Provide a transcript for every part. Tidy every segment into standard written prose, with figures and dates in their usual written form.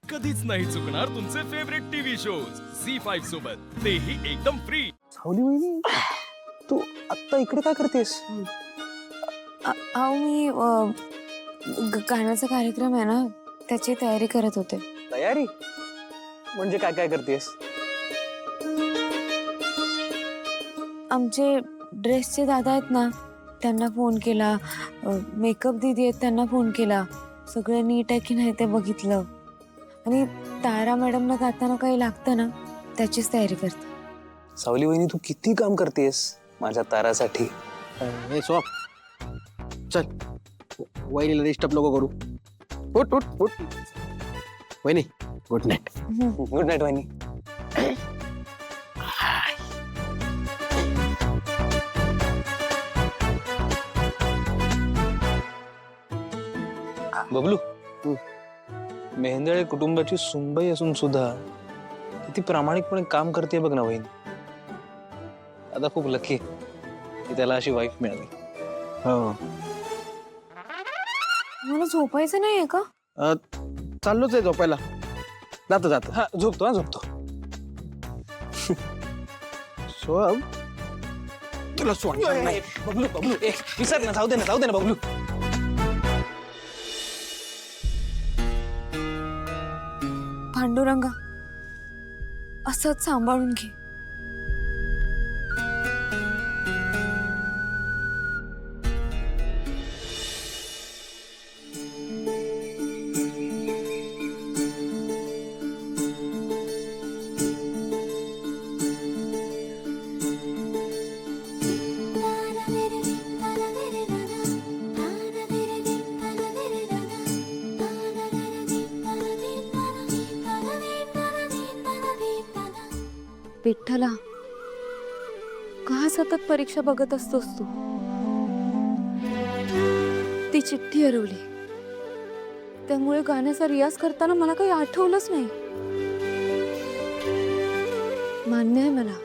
कधीच नाही चुकणार तुमचे फेवरेट टीव्ही शोज झी5 सोबत, तेही एकदम फ्री। सावली वहिनी, तू आत्ता इकडे काय करतेस? अहो मी गाण्याचा कार्यक्रम आहे ना, त्याची तयारी करत होते। तयारी म्हणजे काय काय करतेस? आमचे ड्रेसचे दादा आहेत ना, त्यांना फोन केला, मेकअप दीदी आहेत त्यांना फोन केला, सगळं नीट आहे की नाही ते बघितलं, आणि तारा मॅडमला गाताना काही लागतं ना, त्याचीच तयारी करते। सावली वहिनी, तू किती काम करतेस माझ्या तारासाठी? हे सॉप चल, वहिनीला डिस्टर्ब नको करू। उठ उठ उठ वहिनी, गुड नाईट। गुड नाईट वहिनी। बबलू, मेहेंदळे कुटुंबाची सुनबाई असून सुद्धा किती प्रामाणिकपणे काम करते बघ ना वहिनी। आता खूप लकी की त्याला अशी वाईफ मिळाली। हो, मला झोपायचं नाहीये का? चाललोच आहे झोपायला। जातो जातो। हा, झोपतो हा, झोपतो। शोभ, तुला सोडणार नाही। बबलू बबलू, विसर ना, जाऊ दे ना बबलू। पांडुरंगा, असंच सांभाळून घे। विठ्ठला, का सतत परीक्षा बघत असतोस तू? ती चिठ्ठी हरवली, त्यामुळे गाण्याचा रियाज करताना मला काही आठवलंच नाही। मान्य आहे मला,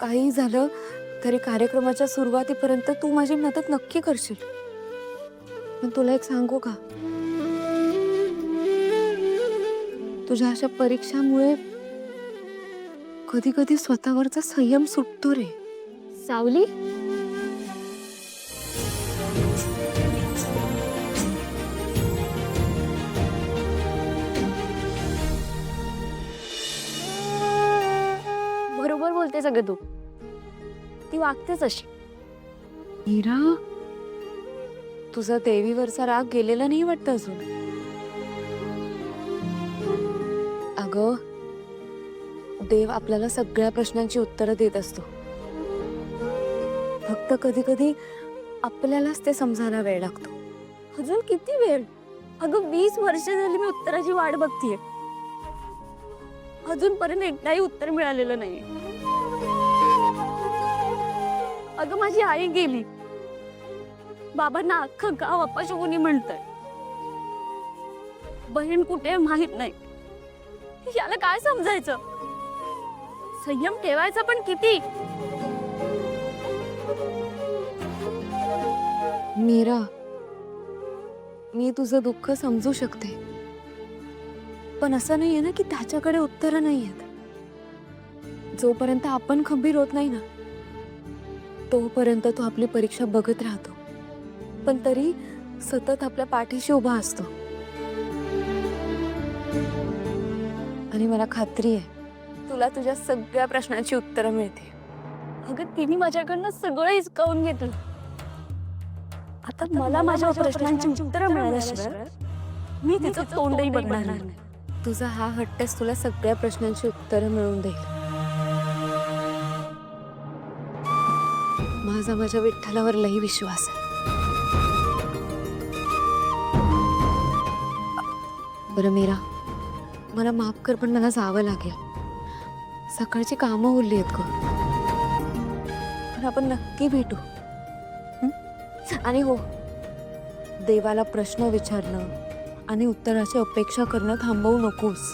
काही झालं तरी कार्यक्रमाच्या सुरुवातीपर्यंत तू माझी मदत नक्की करशील। पण तुला एक सांगू का, तुझ्या अशा परीक्षामुळे कधी कधी स्वतःवरचा संयम सुटतो रे। सावली, बरोबर बोलते सगळं तू, ती वागतेच अशी। मीरा, तुझा देवीवरचा राग गेलेला नाही वाटतं अजून? अगं, देव आपल्याला सगळ्या प्रश्नांची उत्तरं देत असतो, फक्त कधी कधी आपल्यालाच ते समजायला वेळ लागतो। अजून किती वेळ? अगं 20 वर्ष झाली मी उत्तराची वाट बघतीये, अजूनपर्यंत एकदाही उत्तर मिळालेलं नाही। अगं माझी आई गेली, बाबांना अख्खं गाव अपशकुनी म्हणतंय, बहीण कुठे माहित नाही। याला काय समजायचं? संयम ठेवायचा पण किती? मीरा, मी तुझं दुःख समजू शकते, पण असं नाहीये ना की त्याच्याकडे उत्तरं नाही आहेत। जोपर्यंत आपण खंबीर होत नाही ना, तोपर्यंत तो आपली परीक्षा बघत राहतो, पण तरी सतत आपल्या पाठीशी उभा असतो। आणि मला खात्री आहे, तुला तुझ्या सगळ्या प्रश्नांची उत्तरं मिळते। अगं तिने माझ्याकडनं सगळं हिसकावून घेतलं, आता मला माझ्या प्रश्नांची उत्तरं मिळाल्याशिवाय मी तिचं तोंडही बघणार नाही। तुझा हा हट्टच तुला सगळ्या प्रश्नांची उत्तरं मिळवून देईल। माझ्या विठ्ठलावर लई विश्वास आहे। बरं मीरा, मला माफ कर, पण मला जावं लागेल, सकाळची कामं उरली आहेत ग। पण आपण नक्की भेटू, हं? आणि हो, देवाला प्रश्न विचारणं आणि उत्तराची अपेक्षा करणं थांबवू नकोस।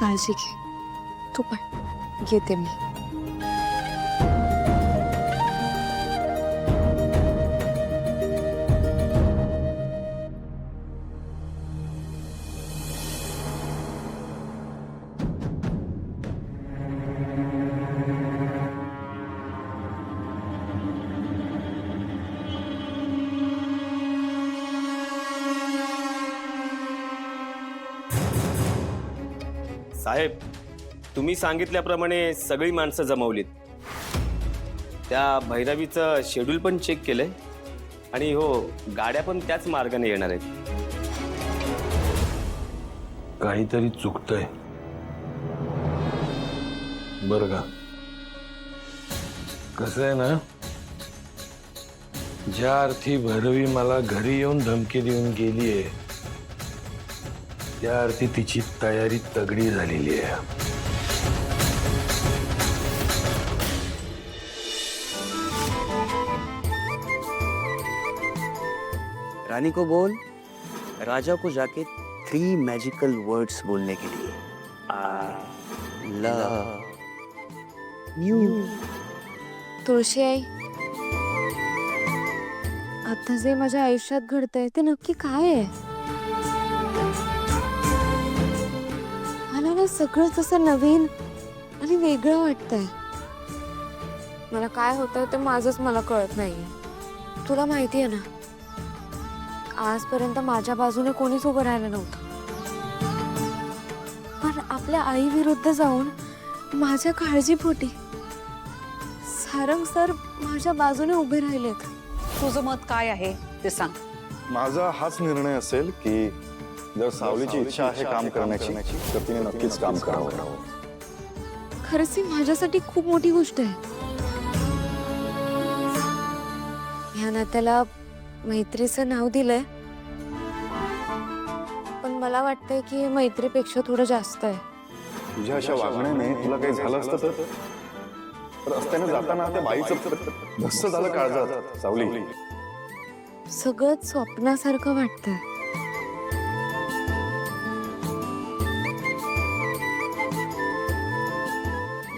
काळजी घे, तू पण, येते मी। साहेब, तुम्ही सांगितल्याप्रमाणे सगळी माणसं जमवलीत. त्या भैरवीचं शेड्यूल पण चेक केलंय आणि हो, गाड्या पण त्याच मार्गाने येणार आहेत. काहीतरी चुकतंय बर का. कसं आहे ना, ज्या अर्थी भैरवी मला घरी येऊन धमकी देऊन गेलीये, त्या अर्थी तिची तयारी तगडी झालेली आहे. रानी को बोल, राजा को जाके 3 मैजिकल वर्ड्स बोलने के लिए. I love you. तुळशी आई, आता जे माझ्या आयुष्यात घडतंय ते नक्की काय आहे? मला ना सगळंच असं नवीन आणि वेगळं वाटतंय. मला काय होतंय ते माझंच मला कळत नाहीये. तुला माहिती आहे ना, आजपर्यंत माझ्या बाजूने कोणीच उभं राहिलं नव्हतं, पण आपल्या आई विरुद्ध जाऊन माझ्या काळजीपोटी सारंग सर माझ्या बाजूने उभे राहिलेत. तुझं मत काय आहे ते सांग. माझा हाच निर्णय असेल की जर सावलीची इच्छा आहे काम करण्याची तर तिने नक्कीच काम करावं. खरंच ही माझ्यासाठी खूप मोठी गोष्ट आहे. ह्या नात्याला मैत्रीचं नाव दिलंय, पण मला वाटतंय की मैत्रीपेक्षा थोडं जास्त आहे. तुझ्या अशा वागण्याने तुला काही झालं असतं तर रस्त्याने जाताना त्या बाईचं धस्स झालं काळजात. सावली, सगळंच स्वप्नासारखं वाटतंय.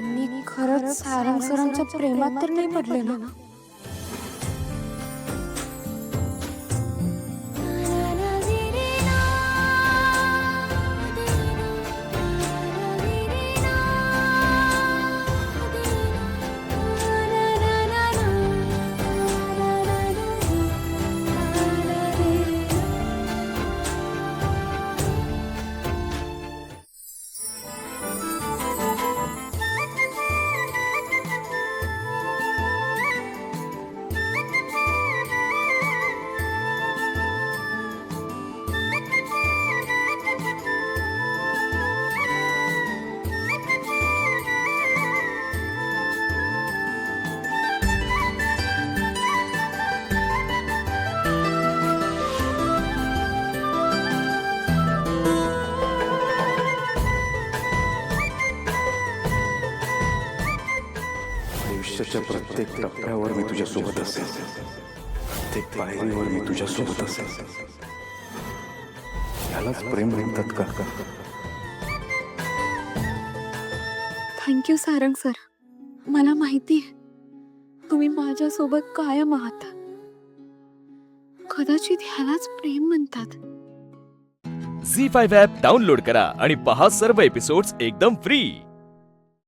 मी खरंच सारंग सरांच्या प्रेमात तर नाही पडले ना? आयुष्याच्या प्रत्येक टप्प्यावर मी तुझ्या सोबत असेल, प्रत्येक पायरीवर मी तुझ्या सोबत असेल. यालाच प्रेम म्हणतात का? Thank you Sarang sir. मला माहिती आहे तुम्ही माझ्यासोबत कायम आहात. कदाचित ह्यालाच प्रेम म्हणतात. झी 5 ॲप डाउनलोड करा आणि पहा सर्व एपिसोड्स एकदम फ्री.